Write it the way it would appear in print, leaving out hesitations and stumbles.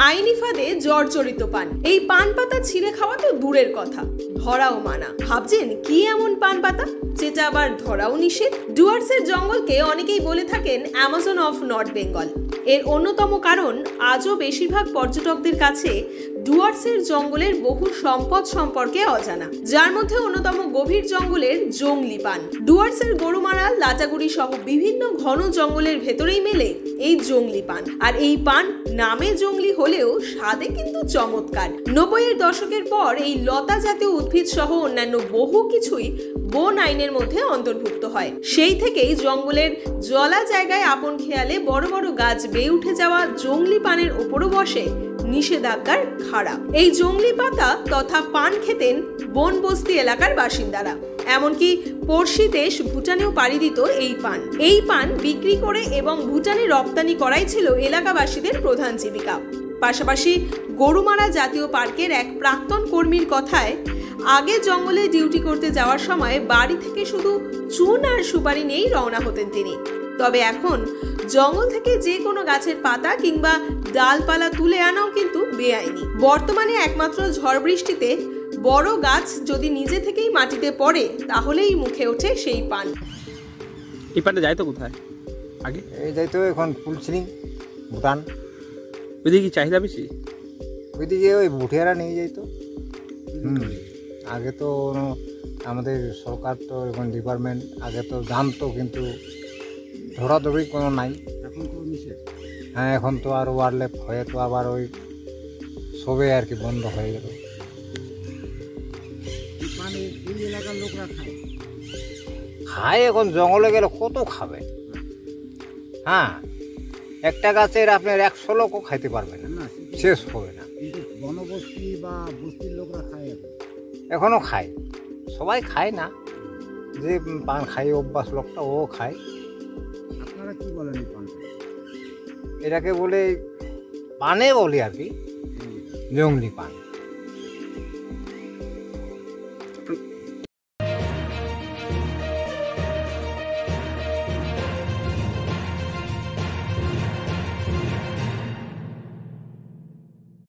আইনি ফাঁদে জর্জরিত পান। এই পান পাতা ছিঁড়ে খাওয়া তো দূরের কথা, ধরাও মানা। ভাবছেন কি এমন পান পাতা যেটা আবার ধরাও নিষেধ? ডুয়ার্সের জঙ্গলকে অনেকেই বলে থাকেন অ্যামাজন অফ নর্থ বেঙ্গল। এর অন্যতম কারণ আজও বেশিরভাগ পর্যটকদের কাছে ডুয়ার্সের জঙ্গলের বহু সম্পদ সম্পর্কে অজানা, যার মধ্যে অন্যতম গভীর জঙ্গলের জংলি পান। ডুয়ার্সের গরুমারা, লাটাগুড়ি সহ বিভিন্ন ঘন জঙ্গলের ভেতরেই মেলে এই জংলি পান। আর এই পান নামে জংলি হলেও স্বাদে কিন্তু চমৎকার। 90-এর দশকের পর এই লতা জাতীয় উদ্ভিদ সহ অন্যান্য বহু কিছুই বন আইনের মধ্যে অন্তর্ভুক্ত হয়। সেই থেকেই জঙ্গলের জলা জায়গায় আপন খেয়ালে বড় বড় গাছ বেয়ে উঠে যাওয়া জংলি পানের ওপরও বসে নিষেধাজ্ঞার খাড়া। এই জংলি পাতা তথা পান খেতেন বন বস্তি এলাকার বাসিন্দারা। এমনকি পড়শি দেশ ভুটানেও পাড়ি দিত এই পান। এই পান বিক্রি করে এবং ভুটানে রপ্তানি করাই ছিল এলাকাবাসীদের প্রধান জীবিকা। পাশাপাশি গরুমারা জাতীয় পার্কের এক প্রাক্তন কর্মীর কথায়, আগে জঙ্গলে ডিউটি করতে যাওয়ার সময় বাড়ি থেকে শুধু চুন আর সুপারি নিয়েই রওনা হতেন তিনি। তবে এখন জঙ্গল থেকে যে কোনো গাছের পাতা কিংবা ডালপালা তুলে আনাও কিন্তু বেআইনি। বর্তমানে একমাত্র ঝড় বৃষ্টিতে বড় গাছ যদি নিজে থেকেই মাটিতে পড়ে তাহলেই মুখে ওঠে সেই পান। এই পানটা যাইতো কোথায় আগে? এই যাইতো এখন ফুলছিনি ভুটান। ওইদিকে কি চাহিদা বেশি? ওইদিকে ওই ভুটিয়ারা নিয়ে যাইতো। আগে তো আমাদের সরকার তো এখন ডিপার্টমেন্ট আগে তো জানতো, কিন্তু ধরাধরি কোনো নাই। এখন তো নিষেধ। হ্যাঁ, এখন তো আর ওয়ারলেপ হয়ে তো আবার ওই সবে আর কি বন্ধ হয়ে গেল। এলাকার লোকরা খায়, এখন জঙ্গলে গেলে কত খাবে। হ্যাঁ, একটা গাছের আপনার 100 লোকও খাইতে পারবে না, শেষ হবে না। বনবস্তি বা বস্তির লোকরা খায়, এখনো খায়। সবাই খায় না, যে পান খায় অভ্যাস লোকটা ও খায়। আপনারা কি বলেন এই পান? এটাকে বলে পানে বলি আর কি, জংলি পান।